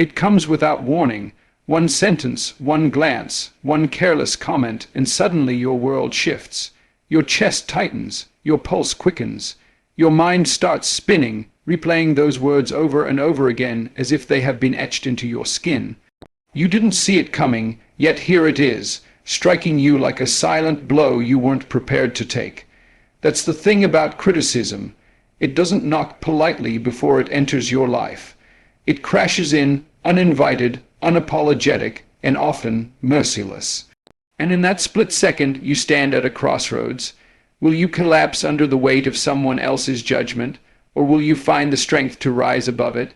It comes without warning. One sentence, one glance, one careless comment, and suddenly your world shifts. Your chest tightens, your pulse quickens, your mind starts spinning, replaying those words over and over again as if they have been etched into your skin. You didn't see it coming, yet here it is, striking you like a silent blow you weren't prepared to take. That's the thing about criticism. It doesn't knock politely before it enters your life. It crashes in, uninvited, unapologetic, and often merciless. And in that split second, you stand at a crossroads. Will you collapse under the weight of someone else's judgment, or will you find the strength to rise above it?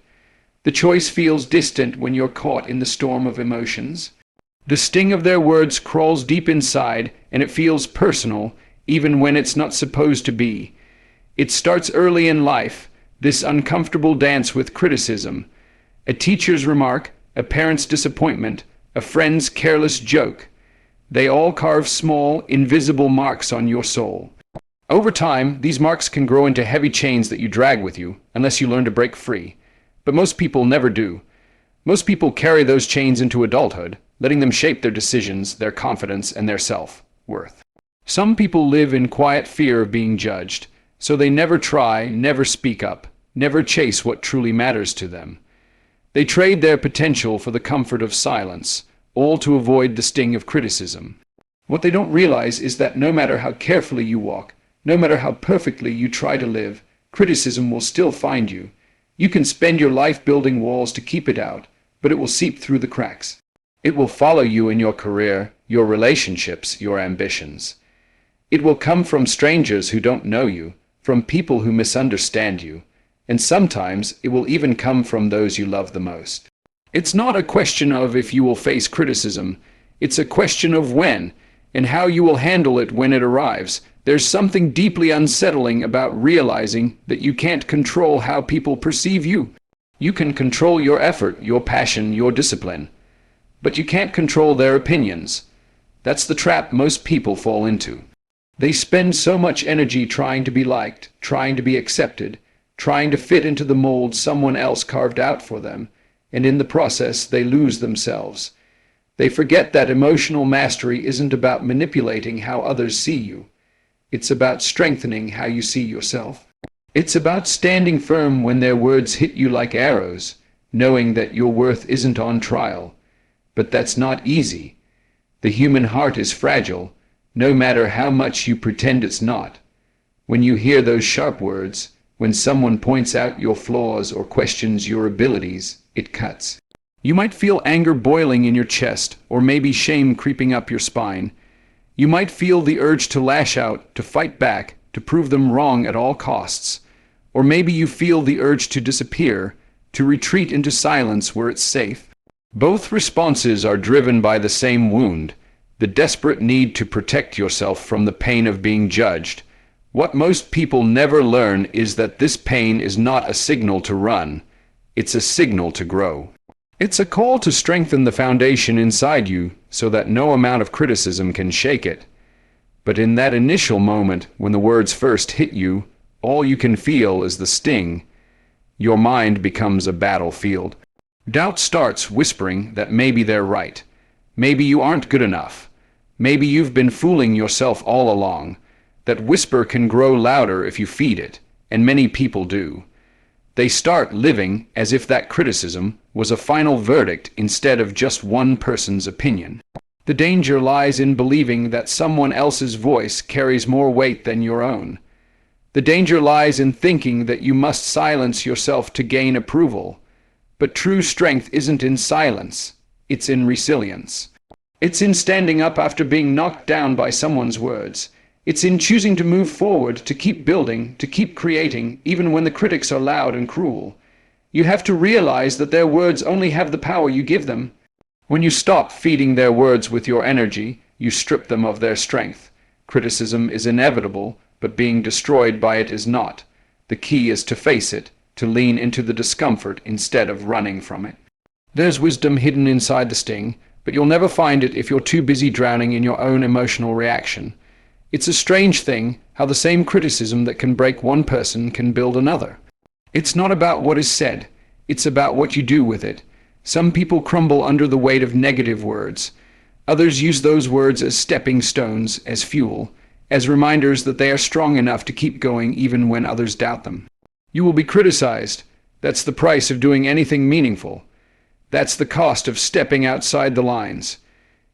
The choice feels distant when you're caught in the storm of emotions. The sting of their words crawls deep inside, and it feels personal, even when it's not supposed to be. It starts early in life, this uncomfortable dance with criticism. A teacher's remark, a parent's disappointment, a friend's careless joke. They all carve small, invisible marks on your soul. Over time, these marks can grow into heavy chains that you drag with you, unless you learn to break free. But most people never do. Most people carry those chains into adulthood, letting them shape their decisions, their confidence, and their self-worth. Some people live in quiet fear of being judged, so they never try, never speak up, never chase what truly matters to them. They trade their potential for the comfort of silence, all to avoid the sting of criticism. What they don't realize is that no matter how carefully you walk, no matter how perfectly you try to live, criticism will still find you. You can spend your life building walls to keep it out, but it will seep through the cracks. It will follow you in your career, your relationships, your ambitions. It will come from strangers who don't know you, from people who misunderstand you, and sometimes it will even come from those you love the most. It's not a question of if you will face criticism, it's a question of when, and how you will handle it when it arrives. There's something deeply unsettling about realizing that you can't control how people perceive you. You can control your effort, your passion, your discipline, but you can't control their opinions. That's the trap most people fall into. They spend so much energy trying to be liked, trying to be accepted, trying to fit into the mold someone else carved out for them, and in the process they lose themselves. They forget that emotional mastery isn't about manipulating how others see you. It's about strengthening how you see yourself. It's about standing firm when their words hit you like arrows, knowing that your worth isn't on trial. But that's not easy. The human heart is fragile, no matter how much you pretend it's not. When you hear those sharp words, when someone points out your flaws or questions your abilities, it cuts. You might feel anger boiling in your chest, or maybe shame creeping up your spine. You might feel the urge to lash out, to fight back, to prove them wrong at all costs. Or maybe you feel the urge to disappear, to retreat into silence where it's safe. Both responses are driven by the same wound, the desperate need to protect yourself from the pain of being judged. What most people never learn is that this pain is not a signal to run, it's a signal to grow. It's a call to strengthen the foundation inside you so that no amount of criticism can shake it. But in that initial moment, when the words first hit you, all you can feel is the sting. Your mind becomes a battlefield. Doubt starts whispering that maybe they're right. Maybe you aren't good enough. Maybe you've been fooling yourself all along. That whisper can grow louder if you feed it, and many people do. They start living as if that criticism was a final verdict instead of just one person's opinion. The danger lies in believing that someone else's voice carries more weight than your own. The danger lies in thinking that you must silence yourself to gain approval. But true strength isn't in silence, it's in resilience. It's in standing up after being knocked down by someone's words. It's in choosing to move forward, to keep building, to keep creating, even when the critics are loud and cruel. You have to realize that their words only have the power you give them. When you stop feeding their words with your energy, you strip them of their strength. Criticism is inevitable, but being destroyed by it is not. The key is to face it, to lean into the discomfort instead of running from it. There's wisdom hidden inside the sting, but you'll never find it if you're too busy drowning in your own emotional reaction. It's a strange thing how the same criticism that can break one person can build another. It's not about what is said, it's about what you do with it. Some people crumble under the weight of negative words. Others use those words as stepping stones, as fuel, as reminders that they are strong enough to keep going even when others doubt them. You will be criticized. That's the price of doing anything meaningful. That's the cost of stepping outside the lines.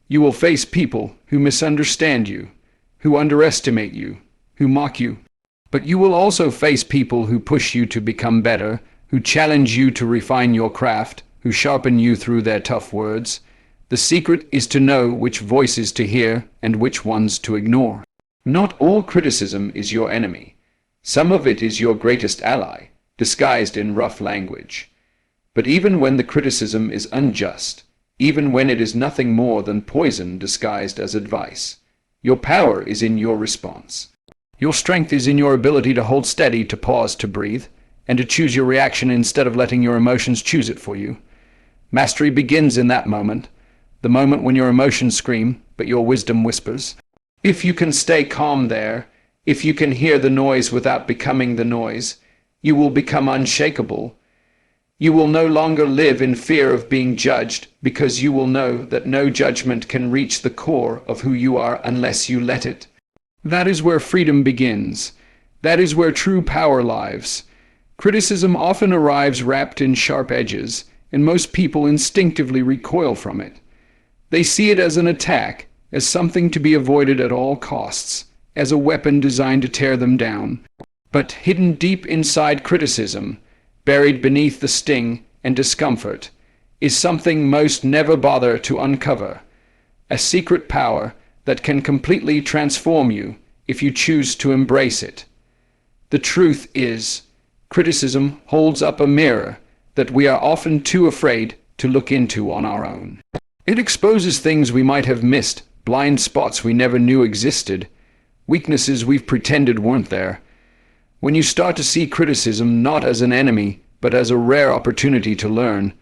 You will face people who misunderstand you, who underestimate you, who mock you. But you will also face people who push you to become better, who challenge you to refine your craft, who sharpen you through their tough words. The secret is to know which voices to hear and which ones to ignore. Not all criticism is your enemy. Some of it is your greatest ally, disguised in rough language. But even when the criticism is unjust, even when it is nothing more than poison disguised as advice, your power is in your response. Your strength is in your ability to hold steady, to pause, to breathe, and to choose your reaction instead of letting your emotions choose it for you. Mastery begins in that moment, the moment when your emotions scream, but your wisdom whispers. If you can stay calm there, if you can hear the noise without becoming the noise, you will become unshakable. You will no longer live in fear of being judged, because you will know that no judgment can reach the core of who you are unless you let it. That is where freedom begins. That is where true power lies. Criticism often arrives wrapped in sharp edges, and most people instinctively recoil from it. They see it as an attack, as something to be avoided at all costs, as a weapon designed to tear them down. But hidden deep inside criticism, buried beneath the sting and discomfort, is something most never bother to uncover, a secret power that can completely transform you if you choose to embrace it. The truth is, criticism holds up a mirror that we are often too afraid to look into on our own. It exposes things we might have missed, blind spots we never knew existed, weaknesses we've pretended weren't there. When you start to see criticism not as an enemy, but as a rare opportunity to learn,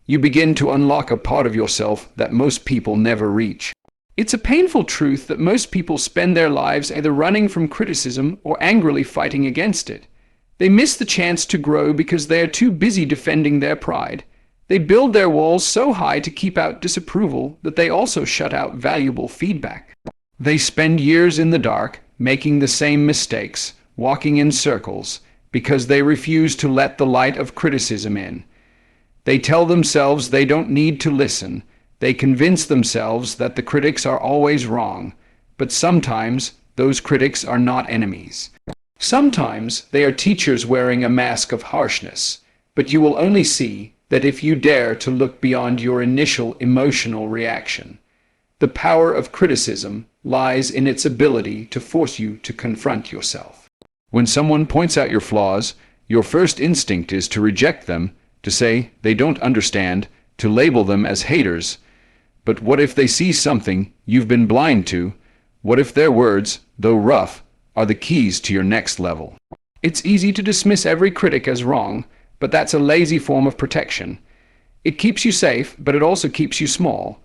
you begin to unlock a part of yourself that most people never reach. It's a painful truth that most people spend their lives either running from criticism or angrily fighting against it. They miss the chance to grow because they are too busy defending their pride. They build their walls so high to keep out disapproval that they also shut out valuable feedback. They spend years in the dark, making the same mistakes, walking in circles, because they refuse to let the light of criticism in. They tell themselves they don't need to listen. They convince themselves that the critics are always wrong. But sometimes those critics are not enemies. Sometimes they are teachers wearing a mask of harshness. But you will only see that if you dare to look beyond your initial emotional reaction. The power of criticism lies in its ability to force you to confront yourself. When someone points out your flaws, your first instinct is to reject them, to say they don't understand, to label them as haters. But what if they see something you've been blind to? What if their words, though rough, are the keys to your next level? It's easy to dismiss every critic as wrong, but that's a lazy form of protection. It keeps you safe, but it also keeps you small.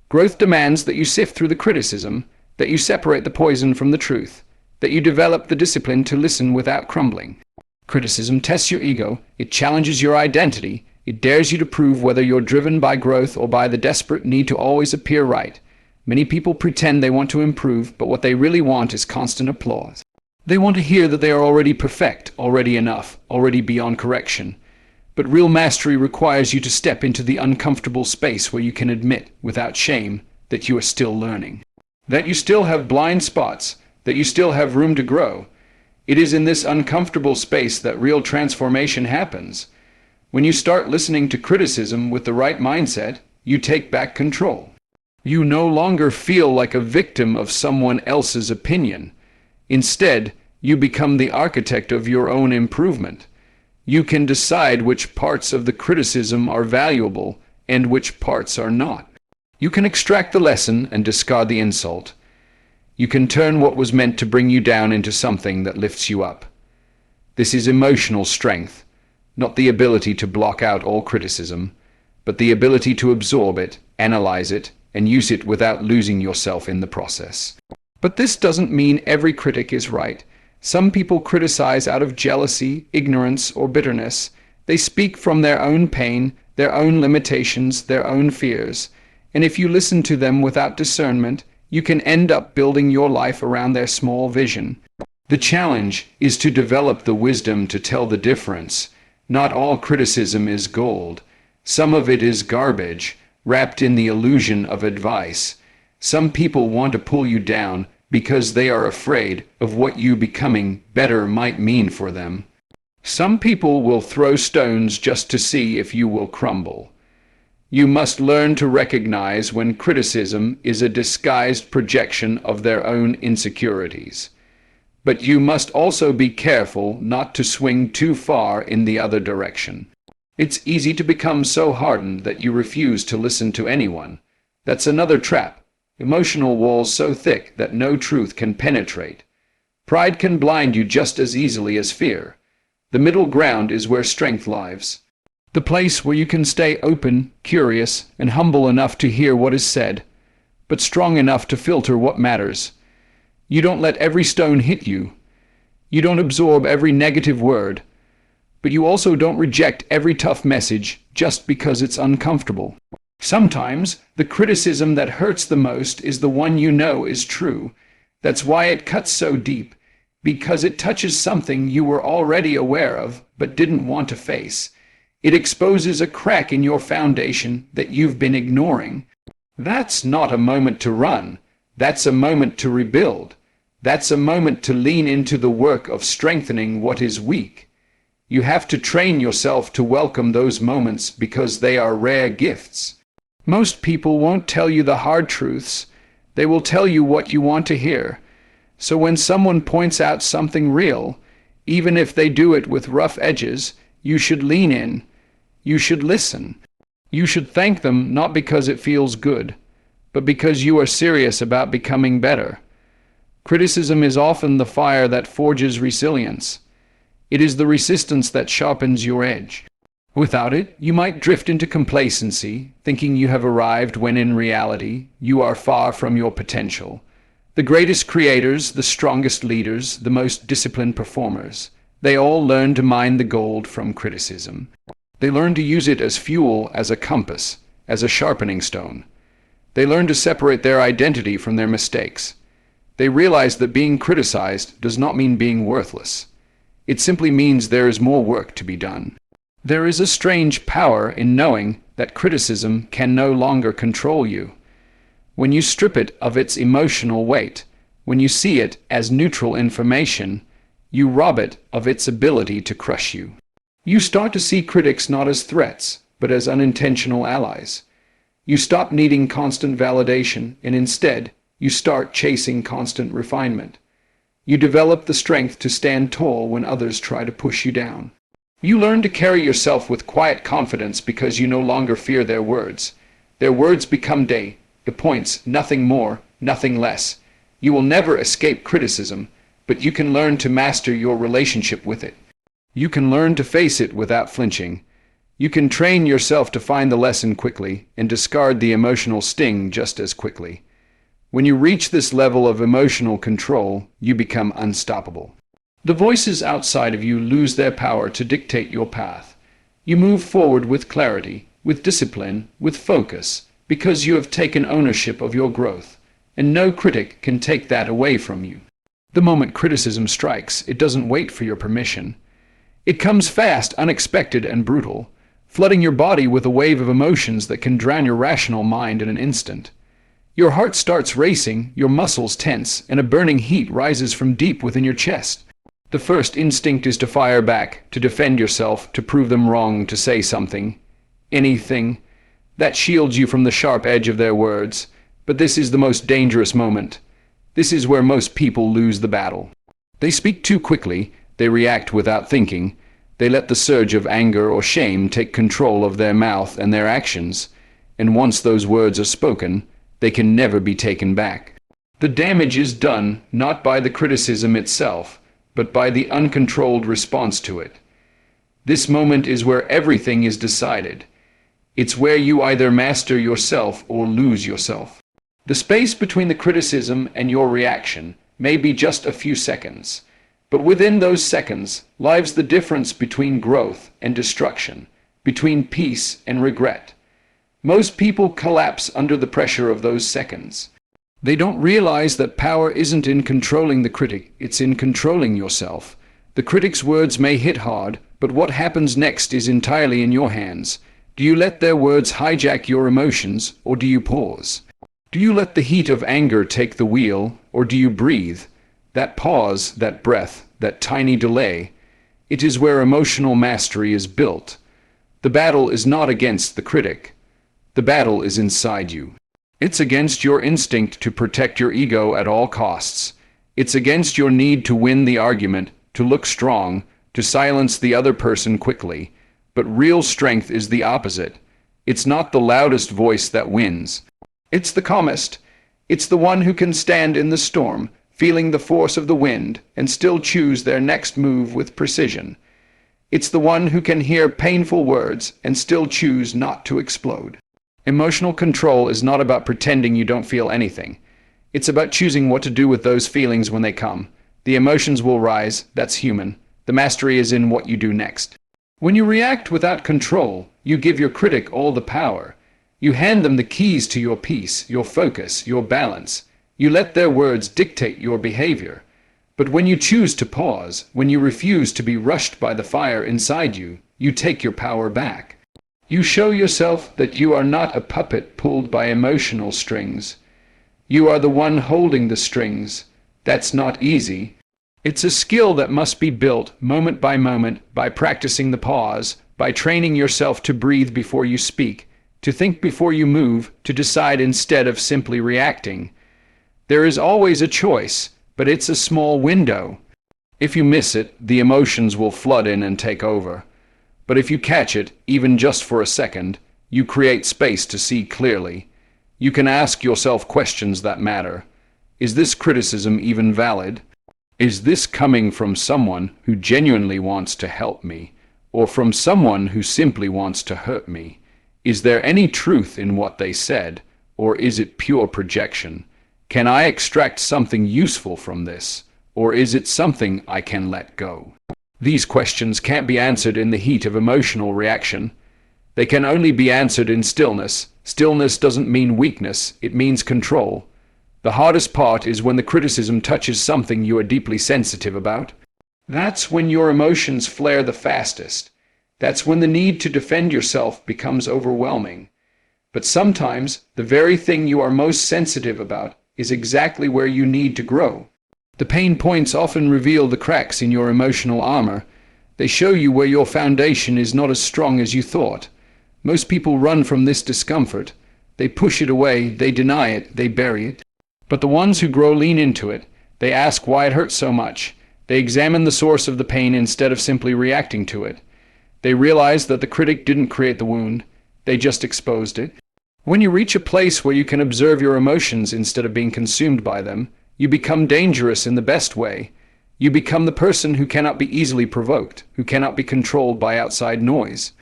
Growth demands that you sift through the criticism, that you separate the poison from the truth, that you develop the discipline to listen without crumbling. Criticism tests your ego, it challenges your identity, it dares you to prove whether you're driven by growth or by the desperate need to always appear right. Many people pretend they want to improve, but what they really want is constant applause. They want to hear that they are already perfect, already enough, already beyond correction. But real mastery requires you to step into the uncomfortable space where you can admit, without shame, that you are still learning. That you still have blind spots, that you still have room to grow. It is in this uncomfortable space that real transformation happens. When you start listening to criticism with the right mindset, you take back control. You no longer feel like a victim of someone else's opinion. Instead, you become the architect of your own improvement. You can decide which parts of the criticism are valuable and which parts are not. You can extract the lesson and discard the insult. You can turn what was meant to bring you down into something that lifts you up. This is emotional strength, not the ability to block out all criticism, but the ability to absorb it, analyze it, and use it without losing yourself in the process. But this doesn't mean every critic is right. Some people criticize out of jealousy, ignorance, or bitterness. They speak from their own pain. their own limitations, their own fears, and if you listen to them without discernment, you can end up building your life around their small vision. The challenge is to develop the wisdom to tell the difference. Not all criticism is gold. Some of it is garbage, wrapped in the illusion of advice. Some people want to pull you down because they are afraid of what you becoming better might mean for them. Some people will throw stones just to see if you will crumble. You must learn to recognize when criticism is a disguised projection of their own insecurities. But you must also be careful not to swing too far in the other direction. It's easy to become so hardened that you refuse to listen to anyone. That's another trap. Emotional walls so thick that no truth can penetrate. Pride can blind you just as easily as fear. The middle ground is where strength lies. The place where you can stay open, curious, and humble enough to hear what is said, but strong enough to filter what matters. You don't let every stone hit you. You don't absorb every negative word. But you also don't reject every tough message just because it's uncomfortable. Sometimes the criticism that hurts the most is the one you know is true. That's why it cuts so deep, because it touches something you were already aware of but didn't want to face. It exposes a crack in your foundation that you've been ignoring. That's not a moment to run. That's a moment to rebuild. That's a moment to lean into the work of strengthening what is weak. You have to train yourself to welcome those moments because they are rare gifts. Most people won't tell you the hard truths. They will tell you what you want to hear. So when someone points out something real, even if they do it with rough edges, you should lean in. You should listen. You should thank them not because it feels good, but because you are serious about becoming better. Criticism is often the fire that forges resilience. It is the resistance that sharpens your edge. Without it, you might drift into complacency, thinking you have arrived when in reality you are far from your potential. The greatest creators, the strongest leaders, the most disciplined performers, they all learn to mine the gold from criticism. They learn to use it as fuel, as a compass, as a sharpening stone. They learn to separate their identity from their mistakes. They realize that being criticized does not mean being worthless. It simply means there is more work to be done. There is a strange power in knowing that criticism can no longer control you. When you strip it of its emotional weight, when you see it as neutral information, you rob it of its ability to crush you. You start to see critics not as threats, but as unintentional allies. You stop needing constant validation, and instead, you start chasing constant refinement. You develop the strength to stand tall when others try to push you down. You learn to carry yourself with quiet confidence because you no longer fear their words. Their words become the points, nothing more, nothing less. You will never escape criticism, but you can learn to master your relationship with it. You can learn to face it without flinching. You can train yourself to find the lesson quickly and discard the emotional sting just as quickly. When you reach this level of emotional control, you become unstoppable. The voices outside of you lose their power to dictate your path. You move forward with clarity, with discipline, with focus, because you have taken ownership of your growth, and no critic can take that away from you. The moment criticism strikes, it doesn't wait for your permission. It comes fast, unexpected, and brutal, flooding your body with a wave of emotions that can drown your rational mind in an instant. Your heart starts racing, your muscles tense, and a burning heat rises from deep within your chest. The first instinct is to fire back, to defend yourself, to prove them wrong, to say something, anything, that shields you from the sharp edge of their words. But this is the most dangerous moment. This is where most people lose the battle. They speak too quickly, they react without thinking, they let the surge of anger or shame take control of their mouth and their actions, and once those words are spoken, they can never be taken back. The damage is done not by the criticism itself, but by the uncontrolled response to it. This moment is where everything is decided. It's where you either master yourself or lose yourself. The space between the criticism and your reaction may be just a few seconds, but within those seconds lies the difference between growth and destruction, between peace and regret. Most people collapse under the pressure of those seconds. They don't realize that power isn't in controlling the critic, it's in controlling yourself. The critic's words may hit hard, but what happens next is entirely in your hands. Do you let their words hijack your emotions, or do you pause? Do you let the heat of anger take the wheel, or do you breathe? That pause, that breath, that tiny delay, it is where emotional mastery is built. The battle is not against the critic. The battle is inside you. It's against your instinct to protect your ego at all costs. It's against your need to win the argument, to look strong, to silence the other person quickly. But real strength is the opposite. It's not the loudest voice that wins. It's the calmest. It's the one who can stand in the storm, feeling the force of the wind, and still choose their next move with precision. It's the one who can hear painful words and still choose not to explode. Emotional control is not about pretending you don't feel anything. It's about choosing what to do with those feelings when they come. The emotions will rise, that's human. The mastery is in what you do next. When you react without control, you give your critic all the power. You hand them the keys to your peace, your focus, your balance. You let their words dictate your behavior. But when you choose to pause, when you refuse to be rushed by the fire inside you, you take your power back. You show yourself that you are not a puppet pulled by emotional strings. You are the one holding the strings. That's not easy. It's a skill that must be built moment by moment by practicing the pause, by training yourself to breathe before you speak, to think before you move, to decide instead of simply reacting. There is always a choice, but it's a small window. If you miss it, the emotions will flood in and take over. But if you catch it, even just for a second, you create space to see clearly. You can ask yourself questions that matter. Is this criticism even valid? Is this coming from someone who genuinely wants to help me, or from someone who simply wants to hurt me? Is there any truth in what they said, or is it pure projection? Can I extract something useful from this, or is it something I can let go? These questions can't be answered in the heat of emotional reaction. They can only be answered in stillness. Stillness doesn't mean weakness, it means control. The hardest part is when the criticism touches something you are deeply sensitive about. That's when your emotions flare the fastest. That's when the need to defend yourself becomes overwhelming. But sometimes the very thing you are most sensitive about is exactly where you need to grow. The pain points often reveal the cracks in your emotional armor. They show you where your foundation is not as strong as you thought. Most people run from this discomfort. They push it away, they deny it, they bury it. But the ones who grow lean into it. They ask why it hurts so much. They examine the source of the pain instead of simply reacting to it. They realize that the critic didn't create the wound. They just exposed it. When you reach a place where you can observe your emotions instead of being consumed by them, you become dangerous in the best way. You become the person who cannot be easily provoked, who cannot be controlled by outside noise.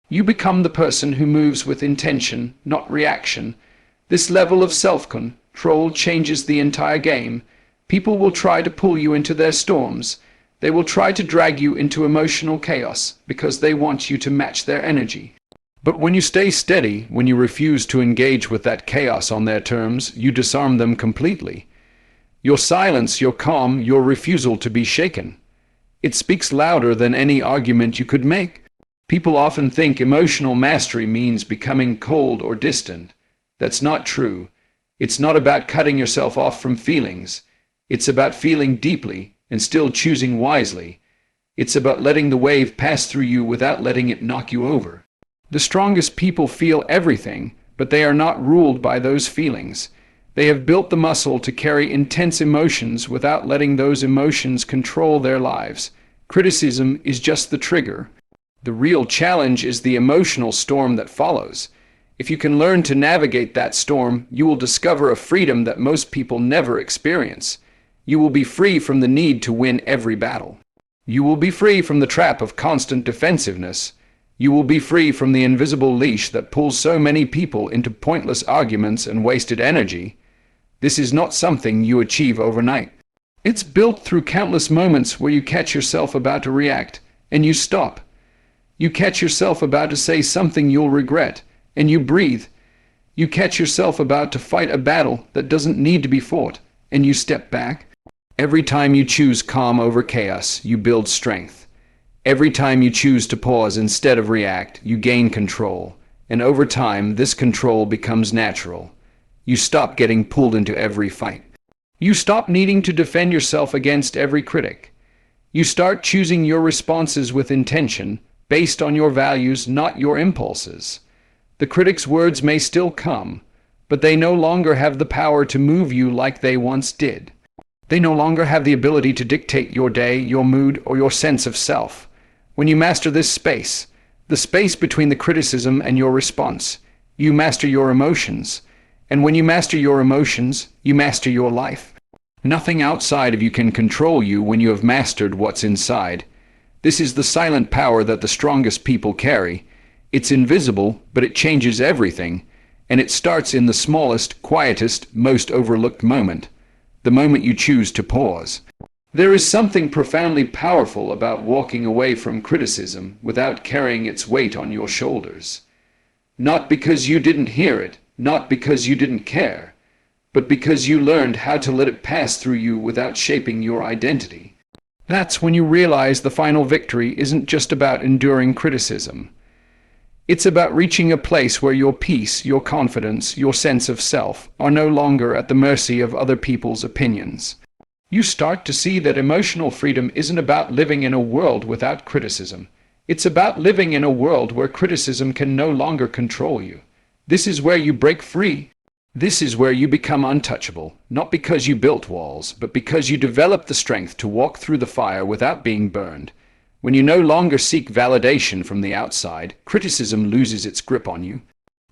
You become the person who moves with intention, not reaction. This level of self-control changes the entire game. People will try to pull you into their storms. They will try to drag you into emotional chaos because they want you to match their energy. But when you stay steady, when you refuse to engage with that chaos on their terms, you disarm them completely. Your silence, your calm, your refusal to be shaken. It speaks louder than any argument you could make. People often think emotional mastery means becoming cold or distant. That's not true. It's not about cutting yourself off from feelings. It's about feeling deeply and still choosing wisely. It's about letting the wave pass through you without letting it knock you over. The strongest people feel everything, but they are not ruled by those feelings. They have built the muscle to carry intense emotions without letting those emotions control their lives. Criticism is just the trigger. The real challenge is the emotional storm that follows. If you can learn to navigate that storm, you will discover a freedom that most people never experience. You will be free from the need to win every battle. You will be free from the trap of constant defensiveness. You will be free from the invisible leash that pulls so many people into pointless arguments and wasted energy. This is not something you achieve overnight. It's built through countless moments where you catch yourself about to react, and you stop. You catch yourself about to say something you'll regret, and you breathe. You catch yourself about to fight a battle that doesn't need to be fought, and you step back. Every time you choose calm over chaos, you build strength. Every time you choose to pause instead of react, you gain control. And over time, this control becomes natural. You stop getting pulled into every fight. You stop needing to defend yourself against every critic. You start choosing your responses with intention, based on your values, not your impulses. The critic's words may still come, but they no longer have the power to move you like they once did. They no longer have the ability to dictate your day, your mood, or your sense of self. When you master this space, the space between the criticism and your response, you master your emotions. And when you master your emotions, you master your life. Nothing outside of you can control you when you have mastered what's inside. This is the silent power that the strongest people carry. It's invisible, but it changes everything. And it starts in the smallest, quietest, most overlooked moment. The moment you choose to pause. There is something profoundly powerful about walking away from criticism without carrying its weight on your shoulders. Not because you didn't hear it, not because you didn't care, but because you learned how to let it pass through you without shaping your identity. That's when you realize the final victory isn't just about enduring criticism. It's about reaching a place where your peace, your confidence, your sense of self are no longer at the mercy of other people's opinions. You start to see that emotional freedom isn't about living in a world without criticism. It's about living in a world where criticism can no longer control you. This is where you break free. This is where you become untouchable, not because you built walls, but because you develop the strength to walk through the fire without being burned. When you no longer seek validation from the outside, criticism loses its grip on you.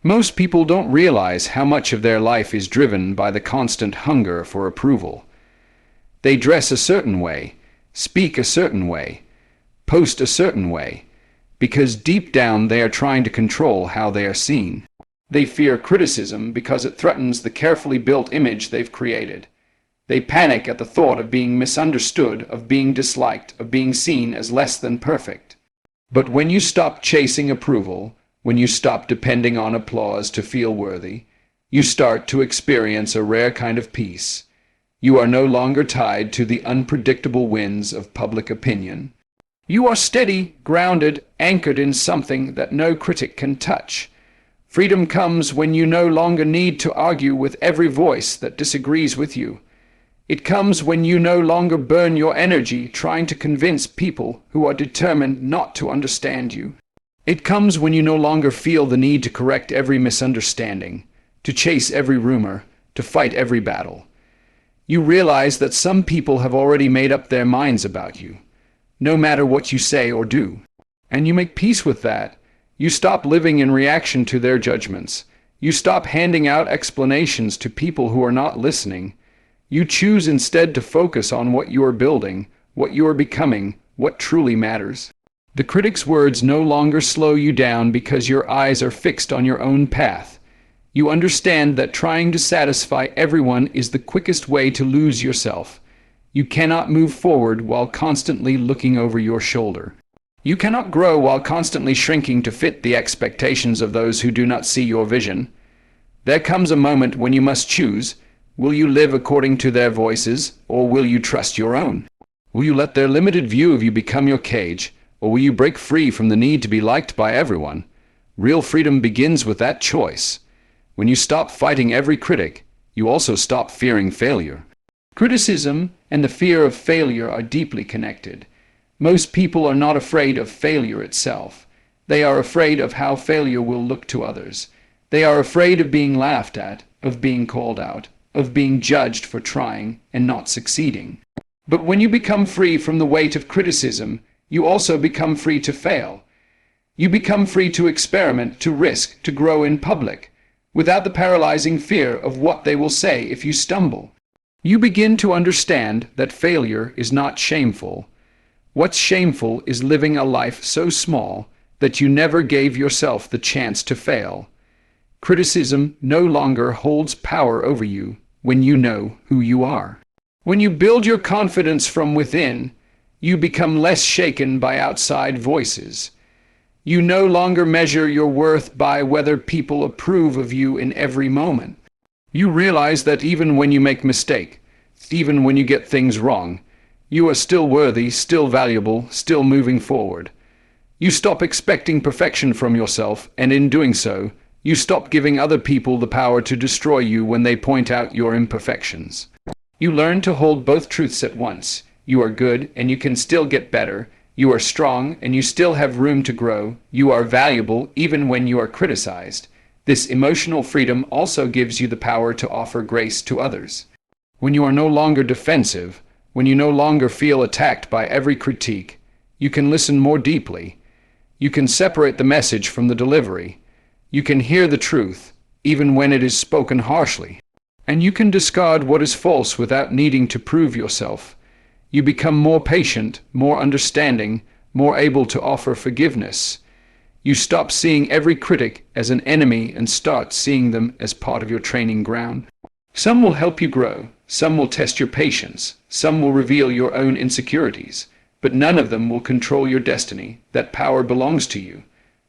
Most people don't realize how much of their life is driven by the constant hunger for approval. They dress a certain way, speak a certain way, post a certain way, because deep down they are trying to control how they are seen. They fear criticism because it threatens the carefully built image they've created. They panic at the thought of being misunderstood, of being disliked, of being seen as less than perfect. But when you stop chasing approval, when you stop depending on applause to feel worthy, you start to experience a rare kind of peace. You are no longer tied to the unpredictable winds of public opinion. You are steady, grounded, anchored in something that no critic can touch. Freedom comes when you no longer need to argue with every voice that disagrees with you. It comes when you no longer burn your energy trying to convince people who are determined not to understand you. It comes when you no longer feel the need to correct every misunderstanding, to chase every rumor, to fight every battle. You realize that some people have already made up their minds about you, no matter what you say or do. And you make peace with that. You stop living in reaction to their judgments. You stop handing out explanations to people who are not listening. You choose instead to focus on what you are building, what you are becoming, what truly matters. The critic's words no longer slow you down because your eyes are fixed on your own path. You understand that trying to satisfy everyone is the quickest way to lose yourself. You cannot move forward while constantly looking over your shoulder. You cannot grow while constantly shrinking to fit the expectations of those who do not see your vision. There comes a moment when you must choose. Will you live according to their voices, or will you trust your own? Will you let their limited view of you become your cage, or will you break free from the need to be liked by everyone? Real freedom begins with that choice. When you stop fighting every critic, you also stop fearing failure. Criticism and the fear of failure are deeply connected. Most people are not afraid of failure itself. They are afraid of how failure will look to others. They are afraid of being laughed at, of being called out, of being judged for trying and not succeeding. But when you become free from the weight of criticism, you also become free to fail. You become free to experiment, to risk, to grow in public, without the paralyzing fear of what they will say if you stumble. You begin to understand that failure is not shameful. What's shameful is living a life so small that you never gave yourself the chance to fail. Criticism no longer holds power over you when you know who you are. When you build your confidence from within, you become less shaken by outside voices. You no longer measure your worth by whether people approve of you in every moment. You realize that even when you make mistake, even when you get things wrong, you are still worthy, still valuable, still moving forward. You stop expecting perfection from yourself, and in doing so, you stop giving other people the power to destroy you when they point out your imperfections. You learn to hold both truths at once. You are good, and you can still get better. You are strong, and you still have room to grow. You are valuable, even when you are criticized. This emotional freedom also gives you the power to offer grace to others. When you are no longer defensive, when you no longer feel attacked by every critique, you can listen more deeply. You can separate the message from the delivery. You can hear the truth, even when it is spoken harshly. And you can discard what is false without needing to prove yourself. You become more patient, more understanding, more able to offer forgiveness. You stop seeing every critic as an enemy and start seeing them as part of your training ground. Some will help you grow, some will test your patience, some will reveal your own insecurities, but none of them will control your destiny. That power belongs to you.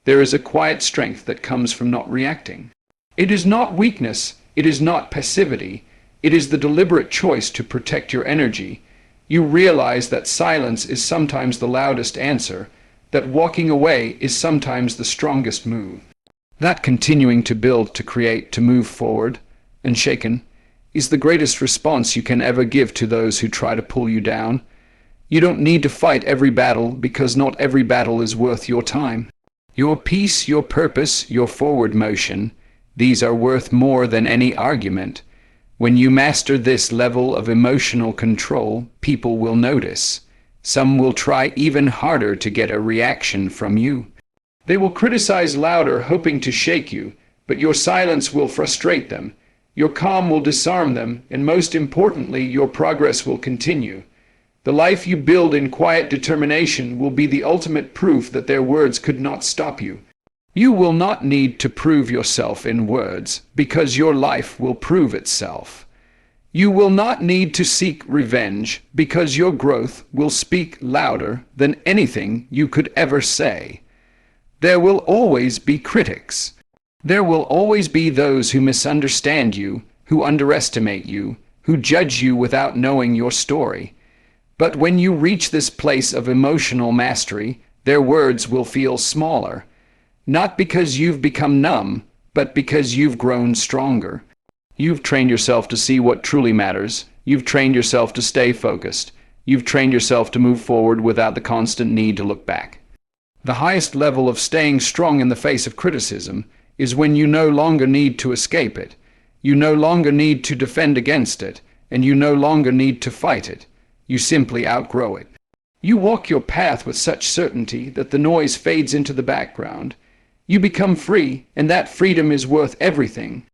There is a quiet strength that comes from not reacting. It is not weakness, it is not passivity, it is the deliberate choice to protect your energy. You realize that silence is sometimes the loudest answer, that walking away is sometimes the strongest move, that continuing to build, to create, to move forward, unshaken, is the greatest response you can ever give to those who try to pull you down. You don't need to fight every battle, because not every battle is worth your time. Your peace, your purpose, your forward motion, these are worth more than any argument. When you master this level of emotional control, people will notice. Some will try even harder to get a reaction from you. They will criticize louder, hoping to shake you, but your silence will frustrate them. Your calm will disarm them, and most importantly, your progress will continue. The life you build in quiet determination will be the ultimate proof that their words could not stop you. You will not need to prove yourself in words, because your life will prove itself. You will not need to seek revenge, because your growth will speak louder than anything you could ever say. There will always be critics. There will always be those who misunderstand you, who underestimate you, who judge you without knowing your story. But when you reach this place of emotional mastery, their words will feel smaller. Not because you've become numb, but because you've grown stronger. You've trained yourself to see what truly matters. You've trained yourself to stay focused. You've trained yourself to move forward without the constant need to look back. The highest level of staying strong in the face of criticism is when you no longer need to escape it. You no longer need to defend against it, and you no longer need to fight it. You simply outgrow it. You walk your path with such certainty that the noise fades into the background. You become free, and that freedom is worth everything.